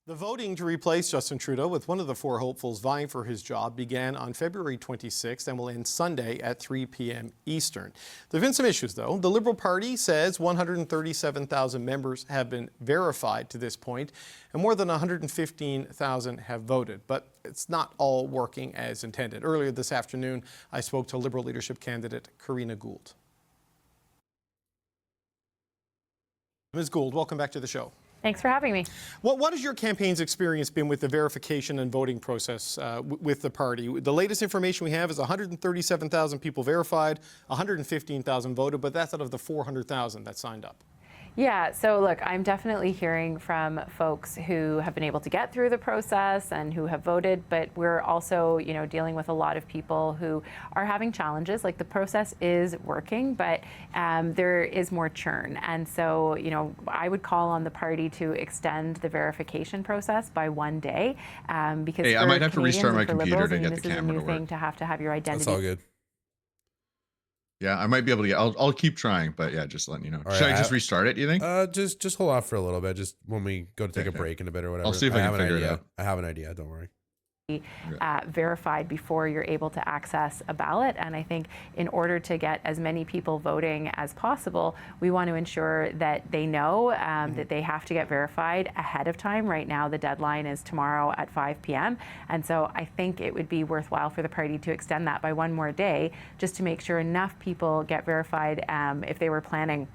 The voting to replace Justin Trudeau with one of the four hopefuls vying for his job began on February 26th and will end Sunday at 3 p.m. Eastern. There have been some issues, though. The Liberal Party says 137,000 members have been verified to this point, and more than 115,000 have voted. But it's not all working as intended. Earlier this afternoon, I spoke to Liberal leadership candidate Karina Gould. Ms. Gould, welcome back to the show. Thanks for having me. What has your campaign's experience been with the verification and voting process with the party? The latest information we have is 137,000 people verified, 115,000 voted, but that's out of the 400,000 that signed up. Yeah, so look, I'm definitely hearing from folks who have been able to get through the process and who have voted, but we're also, dealing with a lot of people who are having challenges. Like, the process is working, but there is more churn. And so, I would call on the party to extend the verification process by 1 day, because I might have to restart my computer Liberals, to get the this is a camera new to work. thing to have your identity. That's all good. Yeah, I might be able to get. I'll keep trying, but yeah, just letting you know. All Should right, I just restart it? Do you think? Just hold off for a little bit. Just when we go to take a break in a bit or whatever. I'll see if I can have figure an it idea. out. I have an idea. Don't worry. Verified before you're able to access a ballot. And I think in order to get as many people voting as possible, we want to ensure that they know that they have to get verified ahead of time. Right now, the deadline is tomorrow at 5 p.m. And so I think it would be worthwhile for the party to extend that by one more day, just to make sure enough people get verified if they were planning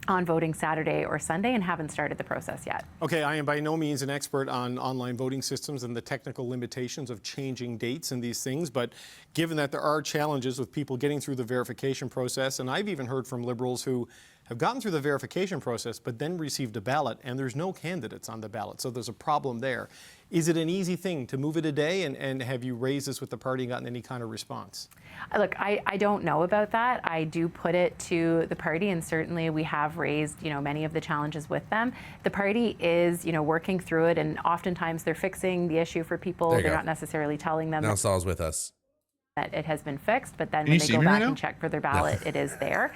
on voting Saturday or Sunday and haven't started the process yet. Okay, I am by no means an expert on online voting systems and the technical limitations of changing dates and these things, but given that there are challenges with people getting through the verification process, and I've even heard from Liberals who have gotten through the verification process but then received a ballot and there's no candidates on the ballot, so there's a problem there. Is it an easy thing to move it a day, and have you raised this with the party and gotten any kind of response? Look, I don't know about that. I do put it to the party, and certainly we have raised, many of the challenges with them. The party is, working through it, and oftentimes they're fixing the issue for people. They're not necessarily telling them Now Saul's with us. that it has been fixed, but then when they go back and check for their ballot, it is there.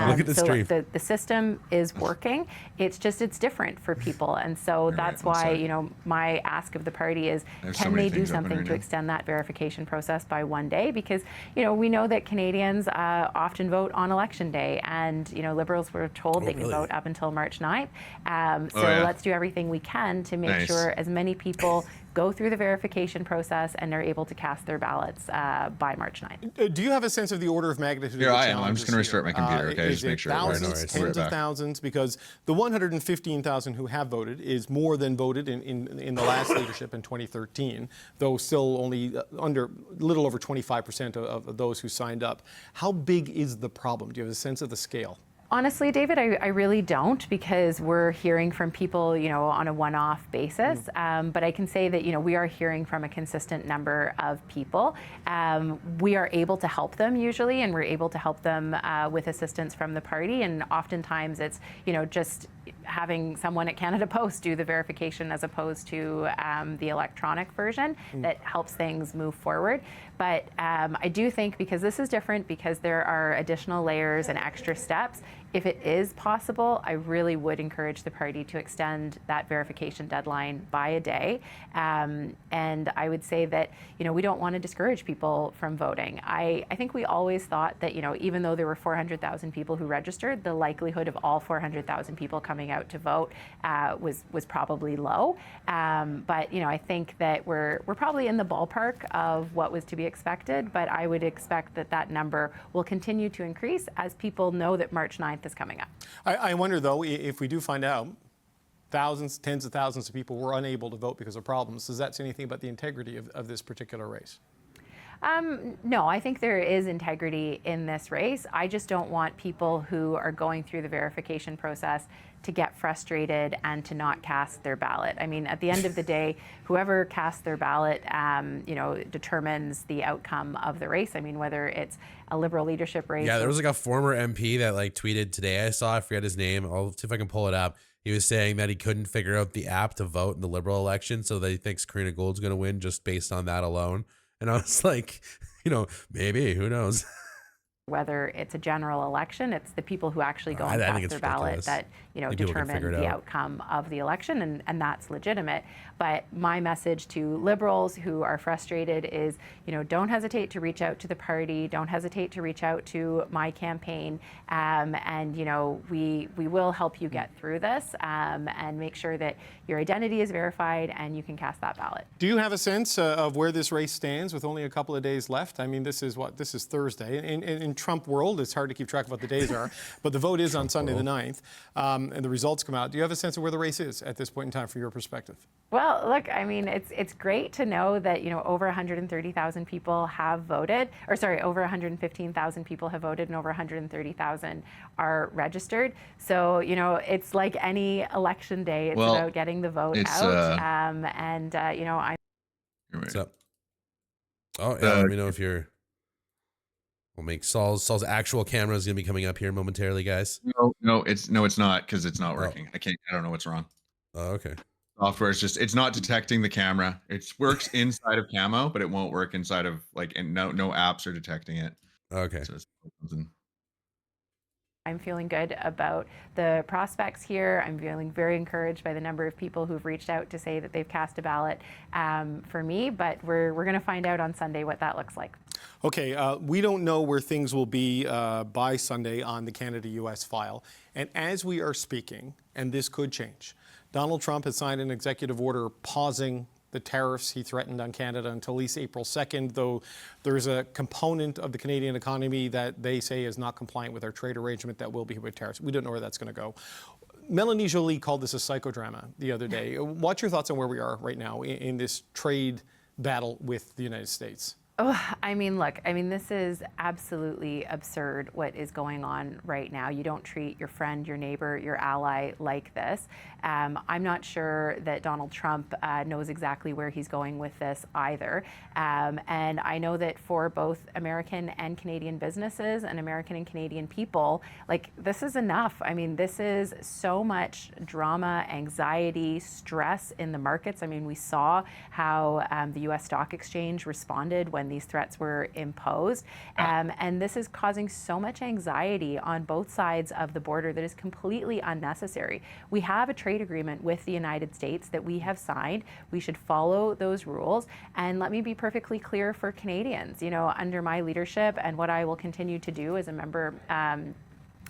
Look at the stream. The system is working. It's different for people, and so that's why my ask of the party is, can they do something to extend that verification process by 1 day? Because we know that Canadians often vote on election day, and Liberals were told they can vote up until March 9th. Let's do everything we can to make sure as many people go through the verification process and are able to cast their ballots by March 9th. Do you have a sense of the order of magnitude? Here of the I am. I'm just going to restart my computer. Okay, just make sure. Thousands, tens of thousands, because the 115,000 who have voted is more than voted in the last leadership in 2013, though still only little over 25% of those who signed up. How big is the problem? Do you have a sense of the scale? Honestly, David, I really don't, because we're hearing from people, on a one-off basis. But I can say that, we are hearing from a consistent number of people. We are able to help them usually, and we're able to help them with assistance from the party. And oftentimes it's, just having someone at Canada Post do the verification as opposed to the electronic version that helps things move forward. But I do think, because this is different, because there are additional layers and extra steps, if it is possible, I really would encourage the party to extend that verification deadline by a day. And I would say that, we don't want to discourage people from voting. I think we always thought that, even though there were 400,000 people who registered, the likelihood of all 400,000 people coming out to vote was probably low. But, I think that we're probably in the ballpark of what was to be expected, but I would expect that number will continue to increase as people know that March 9th is coming up. I wonder, though, if we do find out thousands, tens of thousands of people were unable to vote because of problems, does that say anything about the integrity of this particular race? No, I think there is integrity in this race. I just don't want people who are going through the verification process to get frustrated and to not cast their ballot. I mean, at the end of the day, whoever casts their ballot, determines the outcome of the race. I mean, whether it's a Liberal leadership race. Yeah, there was like a former MP that tweeted today. I forget his name. I'll see if I can pull it up. He was saying that he couldn't figure out the app to vote in the Liberal election, so that he thinks Karina Gould's going to win just based on that alone. And I was like, maybe, who knows? whether it's a general election, it's the people who actually go I and think cast it's their ballot ridiculous. that, you know, I think people can determine figure it the out. outcome of the election, and that's legitimate. But my message to Liberals who are frustrated is, you know, don't hesitate to reach out to the party, don't hesitate to reach out to my campaign, and, you know, we will help you get through this, and make sure that your identity is verified and you can cast that ballot. Do you have a sense of where this race stands with only a couple of days left? I mean, this is Thursday. In Trump world, it's hard to keep track of what the days are, but the vote is on Sunday the 9th, and the results come out. Do you have a sense of where the race is at this point in time from your perspective? Well, look, I mean, it's great to know that, you know, over 130,000 people have voted, or sorry, over 115,000 people have voted and over 130,000 are registered. So, you know, it's like any election day. It's about getting the vote out. You know, I'm. What's up? Oh, yeah, let me know if you're... We'll make Saul's actual camera is going to be coming up here momentarily, guys. No, it's not, because it's not working. I don't know what's wrong. Oh, okay. Software is just, it's not detecting the camera. It works inside of Camo, but it won't work inside of, like, and no apps are detecting it. Okay. So it's something. I'm feeling good about the prospects here. I'm feeling very encouraged by the number of people who've reached out to say that they've cast a ballot for me, but we're going to find out on Sunday what that looks like. Okay, we don't know where things will be by Sunday on the Canada-US file. And as we are speaking, and this could change, Donald Trump has signed an executive order pausing the tariffs he threatened on Canada until at least April 2nd, though there's a component of the Canadian economy that they say is not compliant with our trade arrangement that will be with tariffs. We don't know where that's going to go. Melanie Joly called this a psychodrama the other day. What's your thoughts on where we are right now in this trade battle with the United States? Oh, I mean, look, I mean, this is absolutely absurd what is going on right now. You don't treat your friend, your neighbor, your ally like this. I'm not sure that Donald Trump knows exactly where he's going with this either. And I know that for both American and Canadian businesses and American and Canadian people, like, this is enough. I mean, this is so much drama, anxiety, stress in the markets. I mean, we saw how the U.S. Stock Exchange responded when these threats were imposed. And this is causing so much anxiety on both sides of the border that is completely unnecessary. We have a trade agreement with the United States that we have signed. We should follow those rules. And let me be perfectly clear for Canadians, you know, under my leadership and what I will continue to do as a member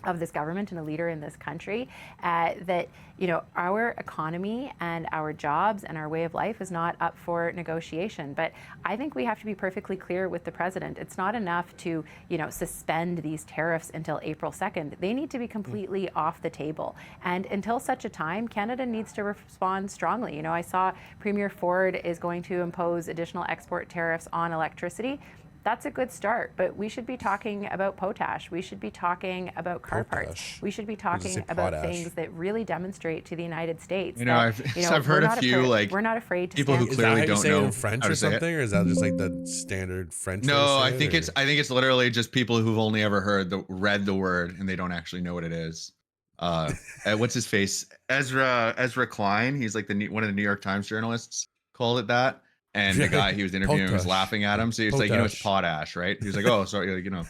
of this government and a leader in this country, that, you know, our economy and our jobs and our way of life is not up for negotiation. But I think we have to be perfectly clear with the president. It's not enough to, you know, suspend these tariffs until April 2nd. They need to be completely off the table. And until such a time, Canada needs to respond strongly. You know, I saw Premier Ford is going to impose additional export tariffs on electricity. That's a good start, but we should be talking about potash. We should be talking about car parts. We should be talking about things that really demonstrate to the United States. You know, I've heard a few we're not afraid to people who clearly don't know in French or something, or is that just like the standard French? No, I think it's literally just people who've only ever read the word and they don't actually know what it is. What's his face? Ezra Klein. He's like one of the New York Times journalists called it that. And the guy he was interviewing was laughing at him. So he's like, you know, it's potash, right? He was like, oh, sorry, you know.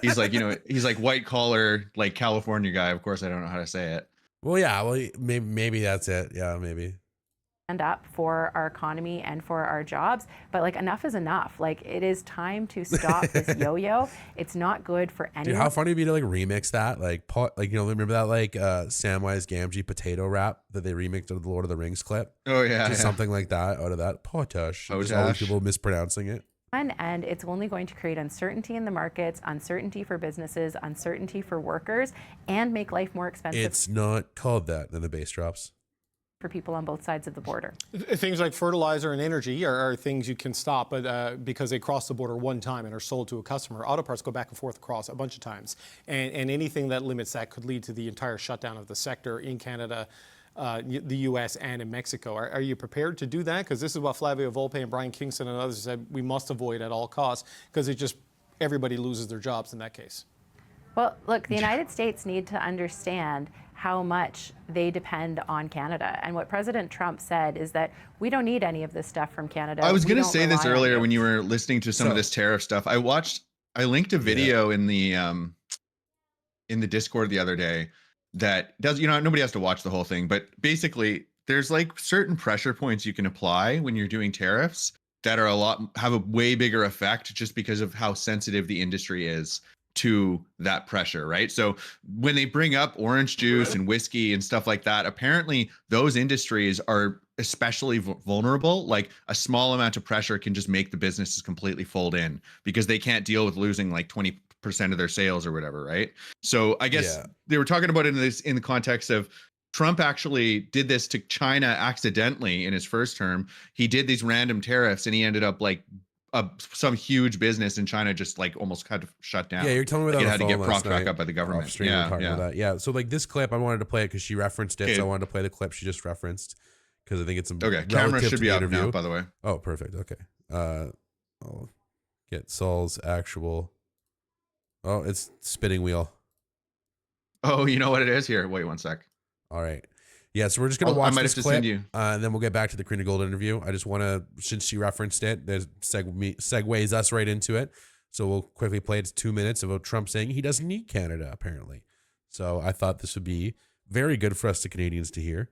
He's like, you know, he's like white collar, like California guy. Of course, I don't know how to say it. Well, yeah, well, maybe that's it. Yeah, maybe. Stand up for our economy and for our jobs, but like, enough is enough. Like, it is time to stop this yo-yo. It's not good for anyone. Dude, how funny would it be to like remix that, like you know, remember that like Samwise Gamgee potato rap that they remixed of the Lord of the Rings clip? Oh yeah, just something like that out of that potash. Just all these people mispronouncing it. And it's only going to create uncertainty in the markets, uncertainty for businesses, uncertainty for workers, and make life more expensive. It's not called that. Then the bass drops. For people on both sides of the border. Things like fertilizer and energy are things you can stop, but because they cross the border one time and are sold to a customer. Auto parts go back and forth across a bunch of times. And anything that limits that could lead to the entire shutdown of the sector in Canada, the U.S. and in Mexico. Are you prepared to do that? Because this is what Flavio Volpe and Brian Kingston and others said we must avoid at all costs, because everybody loses their jobs in that case. Well, look, the United States need to understand how much they depend on Canada. And what President Trump said is that we don't need any of this stuff from Canada. I was going to say this earlier when you were listening to some of this tariff stuff. I watched I linked a video in the Discord the other day that does, nobody has to watch the whole thing, but basically there's like certain pressure points you can apply when you're doing tariffs that are have a way bigger effect just because of how sensitive the industry is to that pressure, right? So when they bring up orange juice and whiskey and stuff like that, apparently those industries are especially vulnerable. Like a small amount of pressure can just make the businesses completely fold in because they can't deal with losing like 20% of their sales or whatever, right? So I guess they were talking about it in the context of Trump actually did this to China accidentally in his first term. He did these random tariffs and he ended up like some huge business in China just like almost had to shut down. Yeah, you're telling me like that it had to get propped back night, up by the government. Off stream, we were talking about that. Yeah, so like this clip, I wanted to play it because she referenced it. So I wanted to play the clip she just referenced because I think it's okay. Camera should be up now, by the way. Oh, perfect. Okay. I'll get Saul's actual. Oh, it's spinning wheel. Oh, you know what it is? Here, wait 1 sec. All right. Yeah, so we're just going to watch this clip, send you. And then we'll get back to the Karina Gould interview. I just want to, since she referenced it, there's segues us right into it. So we'll quickly play it. It's 2 minutes about Trump saying he doesn't need Canada, apparently. So I thought this would be very good for us, the Canadians, to hear.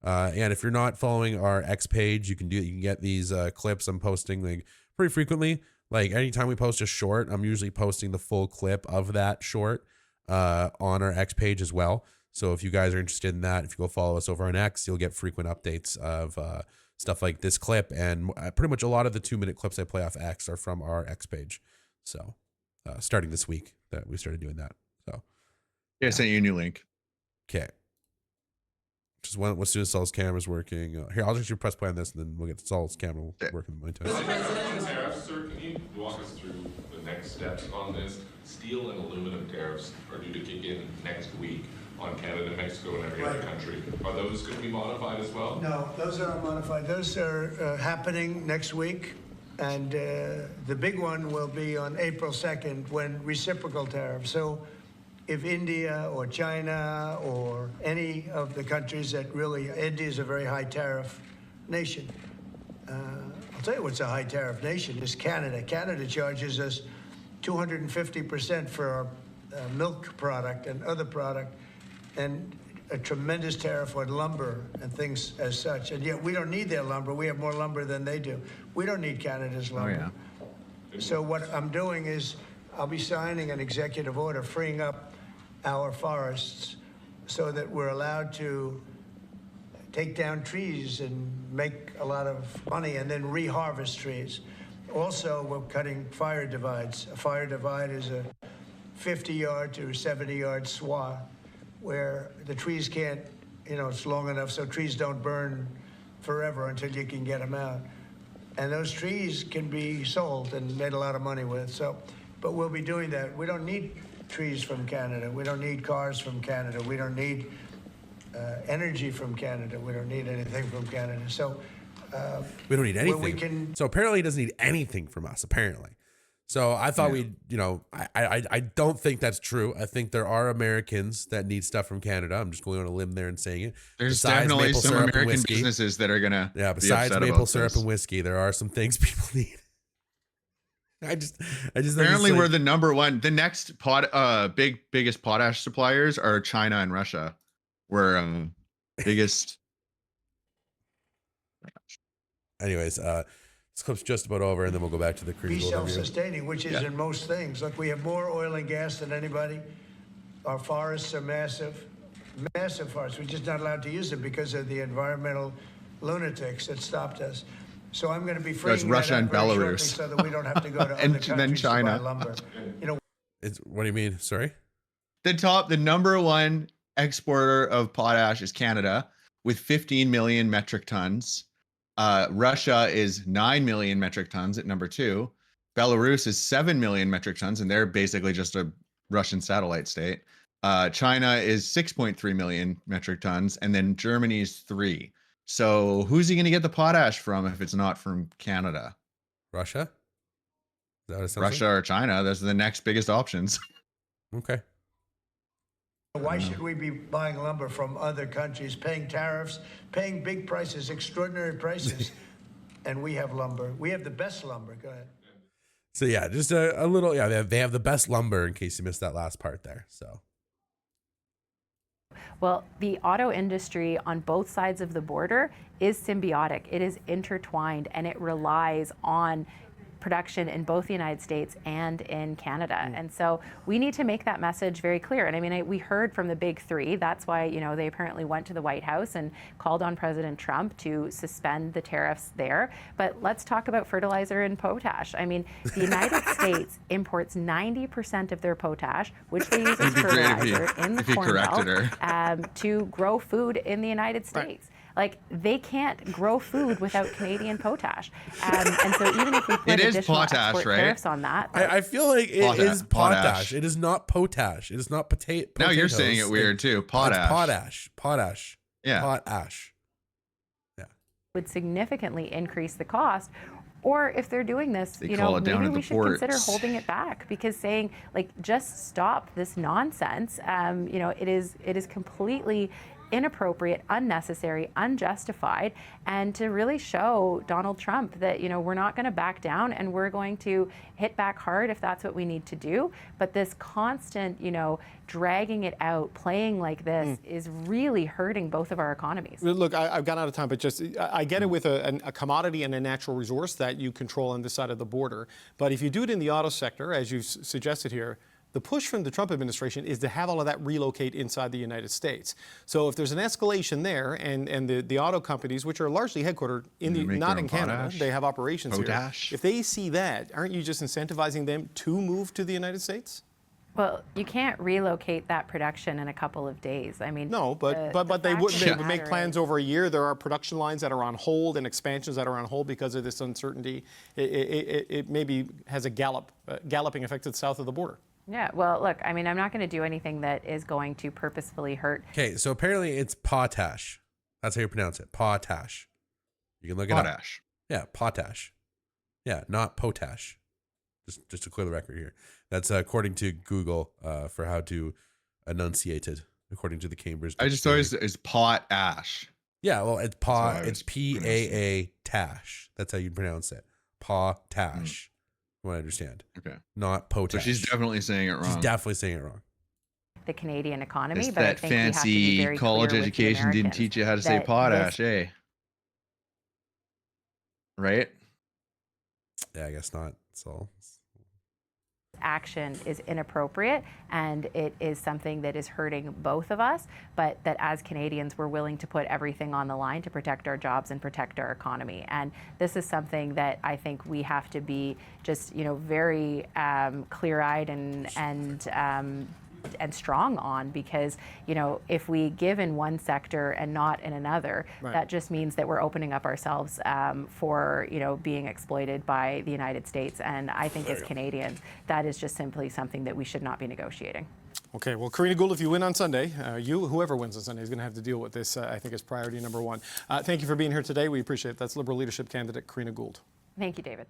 And if you're not following our X page, you can get these clips I'm posting like pretty frequently. Like anytime we post a short, I'm usually posting the full clip of that short on our X page as well. So if you guys are interested in that, if you go follow us over on X, you'll get frequent updates of stuff like this clip. And pretty much a lot of the 2-minute clips I play off X are from our X page. So starting this week that we started doing that. So I sent you a new link. Okay. Just as soon as Saul's camera's working. Here, I'll just press play on this and then we'll get Saul's camera working in my time. Tariffs, sir, can you walk us through the next steps on this? Steel and aluminum tariffs are due to kick in next week on Canada, Mexico, and every other country. Are those going to be modified as well? No, those aren't modified. Those are happening next week. And the big one will be on April 2nd when reciprocal tariffs. So if India or China or any of the countries that really, India is a very high tariff nation. I'll tell you what's a high tariff nation is Canada. Canada charges us 250% for our milk product and other product, and a tremendous tariff on lumber and things as such. And yet we don't need their lumber. We have more lumber than they do. We don't need Canada's lumber. Oh, yeah. So what I'm doing is I'll be signing an executive order freeing up our forests so that we're allowed to take down trees and make a lot of money and then reharvest trees. Also, we're cutting fire divides. A fire divide is a 50-yard to 70-yard swath where the trees can't, it's long enough so trees don't burn forever until you can get them out. And those trees can be sold and made a lot of money with. So, but we'll be doing that. We don't need trees from Canada. We don't need cars from Canada. We don't need energy from Canada. We don't need anything from Canada. So we don't need anything. We can, so apparently he doesn't need anything from us, apparently. So I thought I don't think that's true. I think there are Americans that need stuff from Canada. I'm just going on a limb there and saying it. There's besides definitely maple some syrup and American whiskey, businesses that are gonna besides maple syrup and whiskey, there are some things people need. I just apparently we're the number one. The next biggest potash suppliers are China and Russia. We're biggest. Anyways, this clip's just about over, and then we'll go back to the Karina Gould interview. Self-sustaining, which is in most things. Look, we have more oil and gas than anybody. Our forests are massive forests. We're just not allowed to use them because of the environmental lunatics that stopped us. So I'm going to be freeing Russia and Belarus, so that we don't have to go to and other countries then China. to buy lumber. What do you mean? Sorry. The number one exporter of potash is Canada with 15 million metric tons. Russia is 9 million metric tons at number 2. Belarus is 7 million metric tons, and they're basically just a Russian satellite state. China is 6.3 million metric tons, and then Germany is 3. So who's he going to get the potash from if it's not from Canada? Russia? Is that what it sounds Russia or China? Those are the next biggest options. Okay. Why should we be buying lumber from other countries, paying tariffs, paying big prices, extraordinary prices, and we have lumber? We have the best lumber. Go ahead. So yeah, just a little, yeah, they have the best lumber in case you missed that last part there. So. Well, the auto industry on both sides of the border is symbiotic. It is intertwined, and it relies on production in both the United States and in Canada. And so we need to make that message very clear. And I mean, we heard from the big three. That's why, you know, they apparently went to the White House and called on President Trump to suspend the tariffs there. But let's talk about fertilizer and potash. I mean, the United States imports 90% of their potash, which they use as fertilizer in the Corn Belt, to grow food in the United States. Like, they can't grow food without Canadian potash. And so even if we put additional export tariffs on that. I feel like it is potash. It is not potash. It is not potatoes. Now you're saying it weird too. Potash. Potash. Yeah. Potash. Yeah. Would significantly increase the cost. Or if they're doing this, you know, maybe we should consider holding it back, because saying, like, just stop this nonsense. You know, it is completely inappropriate, unnecessary, unjustified, and to really show Donald Trump that, you know, we're not going to back down, and we're going to hit back hard if that's what we need to do. But this constant, you know, dragging it out, playing like this is really hurting both of our economies. Look, I've gone out of time, but just I get it with a commodity and a natural resource that you control on this side of the border. But if you do it in the auto sector, as you've suggested here, the push from the Trump administration is to have all of that relocate inside the United States. So if there's an escalation there, and the auto companies, which are largely headquartered not in Canada, they have operations here. If they see that, aren't you just incentivizing them to move to the United States? Well, you can't relocate that production in a couple of days. I mean, no, but they would make plans over a year. There are production lines that are on hold and expansions that are on hold because of this uncertainty. It maybe has a galloping effect to the south of the border. Yeah, well, look, I mean, I'm not going to do anything that is going to purposefully hurt. Okay, so apparently it's potash. That's how you pronounce it, potash. You can look it up. Potash. Yeah, potash. Yeah, not potash. Just to clear the record here. That's according to Google for how to enunciate it, according to the Cambridge Dictionary. I just always is potash. Yeah, well, it's it's P-A-A tash. That's how you pronounce it. Potash. What I understand. Okay. Not potash. But she's definitely saying it wrong. She's definitely saying it wrong. The Canadian economy, it's but that I think fancy we have to be very college clear education didn't teach you how to say potash, eh? Right? Yeah, I guess not. So action is inappropriate, and it is something that is hurting both of us, but that as Canadians, we're willing to put everything on the line to protect our jobs and protect our economy. And this is something that I think we have to be just, you know, very clear-eyed and strong on, because, you know, if we give in one sector and not in another, that just means that we're opening up ourselves for, you know, being exploited by the United States. And I think as Canadians, that is just simply something that we should not be negotiating. Okay, well, Karina Gould, if you win on Sunday, whoever wins on Sunday is going to have to deal with this. I think is priority number one. Thank you for being here today. We appreciate it. That's Liberal leadership candidate Karina Gould. Thank you, David.